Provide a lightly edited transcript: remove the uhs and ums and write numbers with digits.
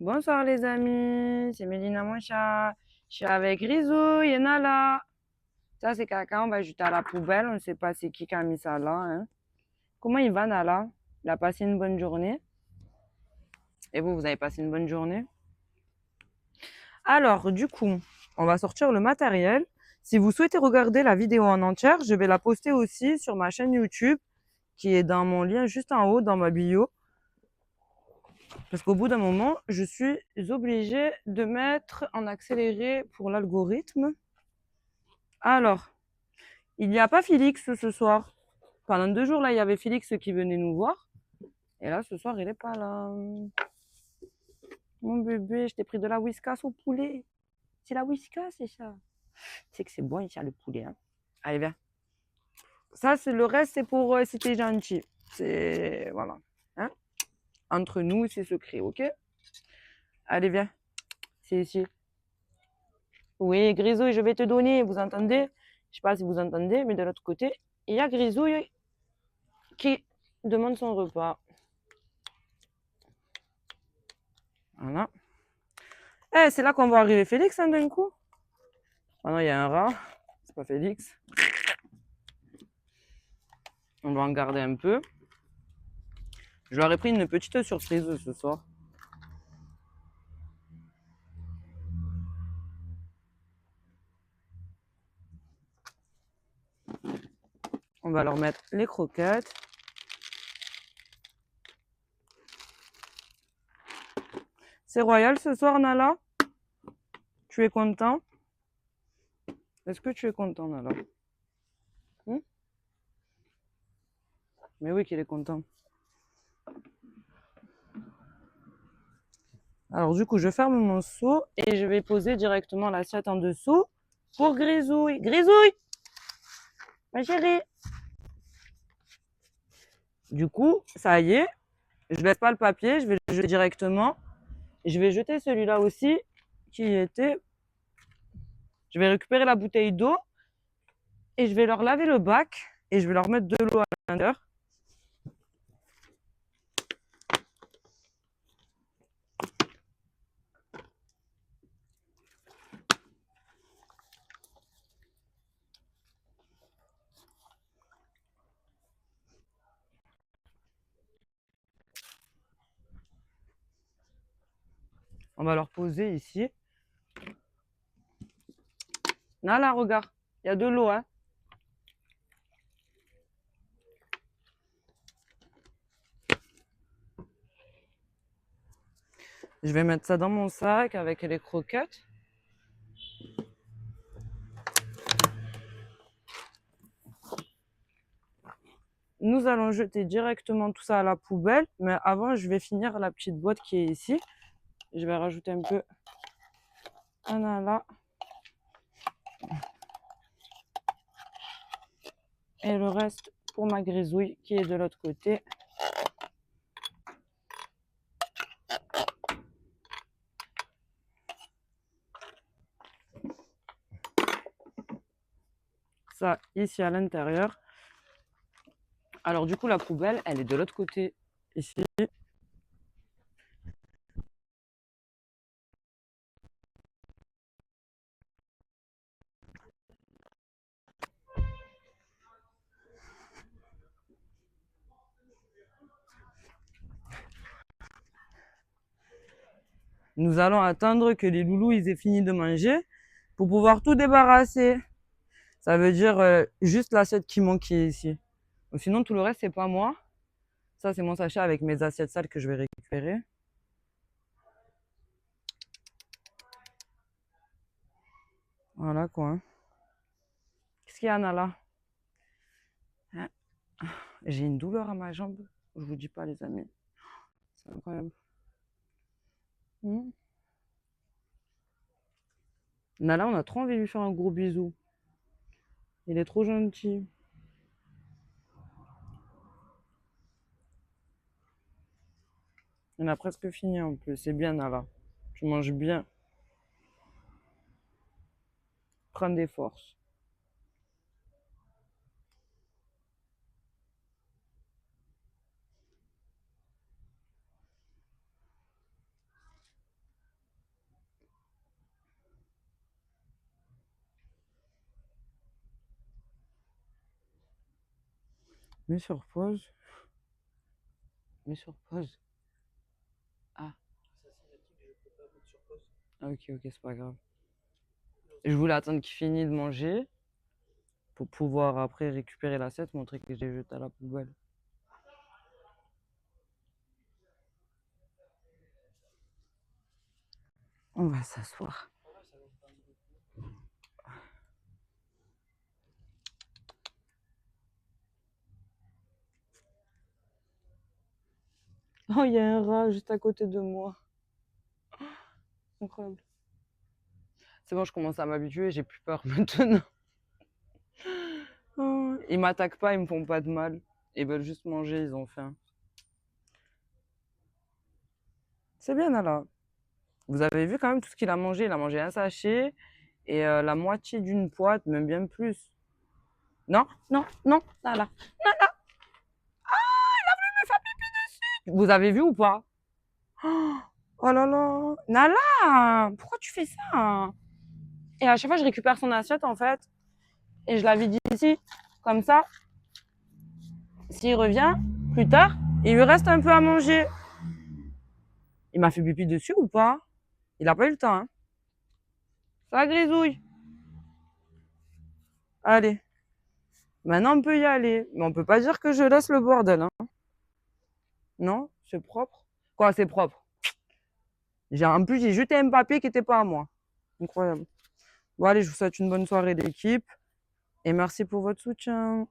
Bonsoir les amis, c'est Mélina mon chat. Je suis avec Grisouille et Nala. Ça c'est caca, on va jeter à la poubelle. On ne sait pas c'est qui a mis ça là, hein. Comment il va Nala? Il a passé une bonne journée. Et vous avez passé une bonne journée? Alors du coup, on va sortir le matériel. Si vous souhaitez regarder la vidéo en entière, je vais la poster aussi sur ma chaîne YouTube qui est dans mon lien juste en haut dans ma bio. Parce qu'au bout d'un moment, je suis obligée de mettre en accéléré pour l'algorithme. Alors, il n'y a pas Félix ce soir. Pendant 2 jours, là, il y avait Félix qui venait nous voir. Et là, ce soir, il n'est pas là. Mon bébé, je t'ai pris de la whiskas au poulet. C'est la whiskas, c'est ça. Tu sais que c'est bon, il y a le poulet. Hein. Allez, viens. Ça, c'est le reste, c'est pour si t'es gentil. C'est. Voilà. Hein. Entre nous, c'est secret, ok? Allez, viens. C'est ici. Oui, Grisouille, je vais te donner. Vous entendez? Je sais pas si vous entendez, mais de l'autre côté, il y a Grisouille qui demande son repas. Voilà. Eh, c'est là qu'on va arriver Félix, hein, d'un coup. Ah non, il y a un rat. C'est pas Félix. On va en garder un peu. Je leur ai pris une petite surprise ce soir. On va leur mettre les croquettes. C'est royal ce soir, Nala? Tu es content? Est-ce que tu es content, Nala? Mais oui qu'il est content. Alors du coup, je ferme mon seau et je vais poser directement l'assiette en dessous pour Grisouille. Grisouille! Ma chérie! Du coup, ça y est, je laisse pas le papier, je vais le jeter directement. Je vais jeter celui-là aussi qui était. Je vais récupérer la bouteille d'eau et je vais leur laver le bac et je vais leur mettre de l'eau à l'intérieur. On va leur poser ici. Là, regarde, il y a de l'eau, hein. Je vais mettre ça dans mon sac avec les croquettes. Nous allons jeter directement tout ça à la poubelle, mais avant, je vais finir la petite boîte qui est ici. Je vais rajouter un peu là et le reste pour ma grisouille qui est de l'autre côté. Ça ici à l'intérieur. Alors du coup, la poubelle, elle est de l'autre côté ici. Nous allons attendre que les loulous ils aient fini de manger pour pouvoir tout débarrasser. Ça veut dire juste l'assiette qui manque ici. Sinon, tout le reste, c'est pas moi. Ça, c'est mon sachet avec mes assiettes sales que je vais récupérer. Voilà quoi. Hein. Qu'est-ce qu'il y a, Nala? Hein. J'ai une douleur à ma jambe. Je vous dis pas, les amis. C'est incroyable. Nala, on a trop envie de lui faire un gros bisou. Il est trop gentil. On a presque fini en plus. C'est bien, Nala. Tu manges bien. Prends des forces. Mets sur pause. Mets sur pause. Ah. Ok, c'est pas grave. Je voulais attendre qu'il finisse de manger pour pouvoir après récupérer l'assiette, montrer que j'ai jeté à la poubelle. On va s'asseoir. Oh, il y a un rat juste à côté de moi. Incroyable. C'est bon, je commence à m'habituer, j'ai plus peur maintenant. Oh, ils m'attaquent pas, ils me font pas de mal. Ils veulent juste manger, ils ont faim. C'est bien, Nala. Vous avez vu quand même tout ce qu'il a mangé. Il a mangé un sachet et la moitié d'une boîte, même bien plus. Non, non, non, Nala. Nala. Ah, il a voulu me faire pipi dessus. Vous avez vu ou pas? Oh là là. Nala, pourquoi tu fais ça? Et à chaque fois, je récupère son assiette, en fait, et je la vide ici, comme ça. S'il revient plus tard, il lui reste un peu à manger. Il m'a fait pipi dessus ou pas? Il a pas eu le temps, hein. Ça grisouille. Allez. Maintenant, on peut y aller. Mais on peut pas dire que je laisse le bordel, hein. Non, c'est propre. Quoi, c'est propre? En plus, j'ai jeté un papier qui était pas à moi. Incroyable. Bon, allez, je vous souhaite une bonne soirée d'équipe. Et merci pour votre soutien.